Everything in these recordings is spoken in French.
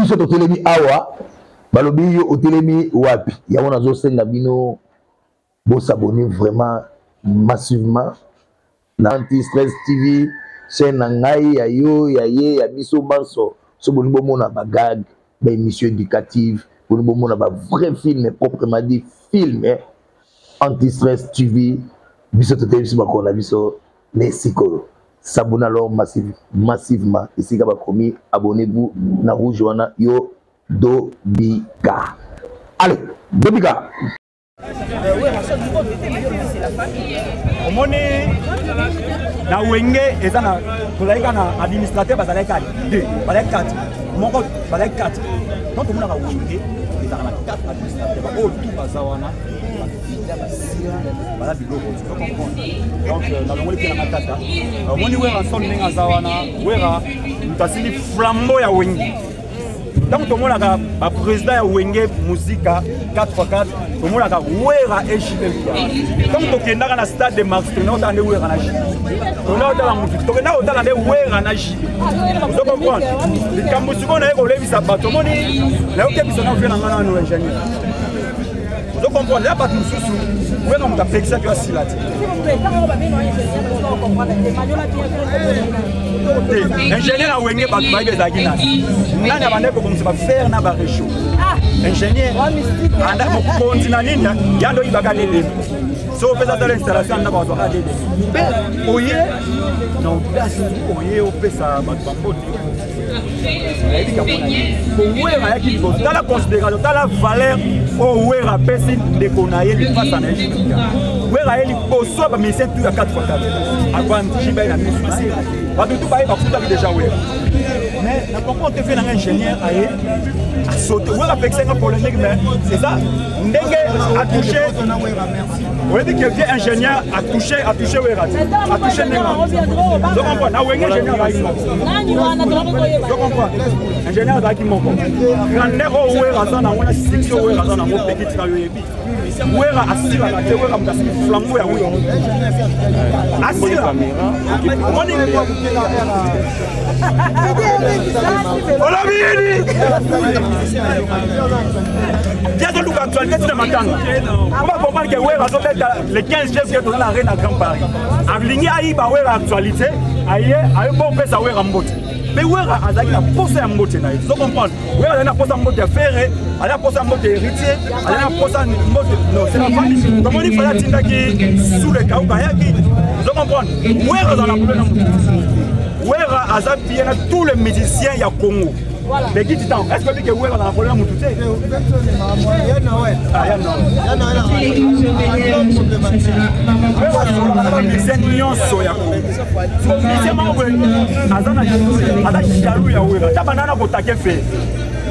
biso to telemi awa balobi yo otelemi wapi ya wana zo senga bino bo s'abonner vraiment massivement na Anti-Stress TV chaîne ngai ya yo ya ye ya biso banso so boni bo mona ba gag ba émission éducative boni bo mona ba vrai film proprement dit film Anti-Stress TV biso to telemi ba kona biso les psychologues. S'abonnez alors massivement. Ici, abonnez-vous na rouge wana yo Dobika. Allez, Dobika. Omoni na wenge ezana tolaika na administrateur bazaleka 2 baleka 4 moko baleka 4 donc tout le monde a wenge ezana 4 administrateurs ba tout bazawana voilà biloko donc na longoli pena matata omoni wera son ndenge azawana wera mutasili flambeau ya wenge donc tout le monde a ba président ya wenge musica 4x4 tout le monde a wera HPP donc tokendaka na stade de Max tona otande wera na JP tona otala mutu tokenda otala de wera na JP vous comprenez likambo sikoyo na ekolebisa bato omoni na okebisa na ofela ngana no ingénieur vous comprenez là pas tout sous ouais non t'as fait ça tu as si là ingénieur a wenge bato baye bezaki nani abande ko komisa ba faire na ba réchaud ingénieur anda ko continue nini yando ibaka lele so pesa dans l'installation na ba zo ka lele be oye non place oye o pesa bato bambote dans la considération, dans la valeur, au Wera Pessin de Konaye, les face en Égypte. Wera est au soit, mais c'est tout à 4x4. Avant, j'y vais la mise. Pas du tout, pas déjà Wera. Mais pourquoi on te fait un ingénieur à sauter? Wera Pessin est polémique, mais c'est ça. Ndenge a touché. On dit que vieux ingénieur a touché Wera. A touché Ndenge. Donc on voit, là où ingénieur a eu. Donc on voit. Ingénieur d'Aki Moko. Grandeur au Wera, ça n'a pas section Wera, ça n'a pas petit trayoyebi. Wera asila la te Wera mkasi flambeau ya Wera. Asila. On est bientôt nous actualité de Matanga. On va comprendre que Wera sont les 15 chefs qui sont dans l'arène à Grand Paris. Aligné à Iba Wera actualité, aïe, aïe bon fait ça Wera mbote. Mais Wera a la pose à mbote na. Vous comprenez? Wera a la pose à mbote ferré, a la pose à mbote héritier, a la pose à mbote non, c'est la famille. Comment il fallait tinda qui sous le kaou kayaki. Vous comprenez? Wera dans la problème. Wera a zappé tous les musiciens ya Congo. Mais qui dit tant? Est-ce que Wera dans la problème ou tout ça?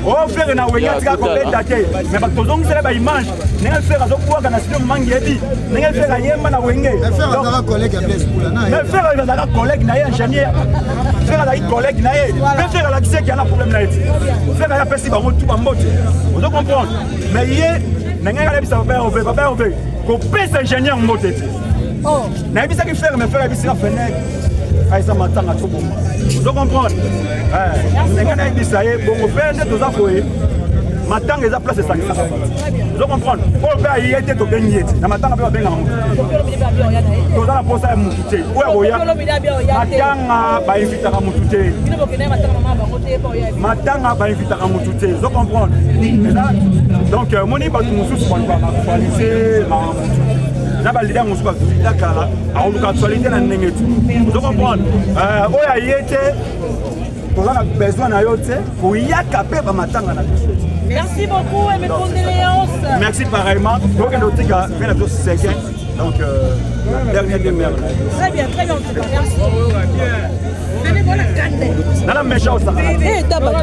Oh frère na wenya tika ko beta ke mais ba tozong sele ba image nenga frère azo kwa kana studio mangebi nenga frère yemba na wenge frère na collègue ya Blaise Poula na mais frère na collègue na ingénieur frère na collègue na ye mais frère la kise ki a problème na ye frère ya pesi ba mo tout ba mbote vous comprendre mais ye nenga ka lebisa ba over ko pesa ingénieur mbote oh na bisa ki frère mais frère bisa fenêtre aïssa matanga tout bon vous comprenez nenga bisa ye bon pende to za koye matanga eza place ça vous comprenez o ba yete to benye na matanga pe ba benga to za la posa ya mutute o ya matanga ba invita ka mutute matanga ba invita ka mutute vous comprenez donc moni ba tout mususu kwa ba lycée na ba leader mususu ba leader kala a oluka actualité na ndenge tu vous comprenez o ya yete on a besoin pour y accaper matanga na biso. Merci beaucoup et mes condoléances. Merci pareillement. Donc notre gars vient à 5 donc dernière demeure. Très bien, en tout cas. Merci. Venez voir la carte. Dans la méchante ça. Eh, d'abord.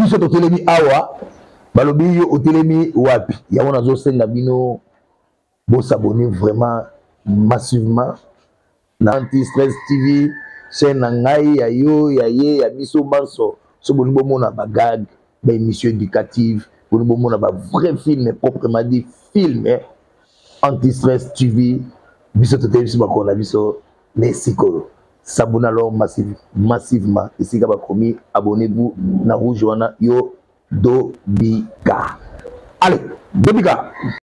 biso totelemi awa balobi yo otelemi wapi yango nazosenga bino bosabone vraiment massivement na Anti-Stress TV chaîne na ngai ya yo ya ye ya biso manso so boni bomona bagag ba émission éducative boni bomona ba vrai film proprement dit film Anti-Stress TV, biso tote biso bakona biso les siko. S'abonnez alors massivement. Ici bakomi, abonnez-vous na rouge wana yo Dobika. Allez, Dobika.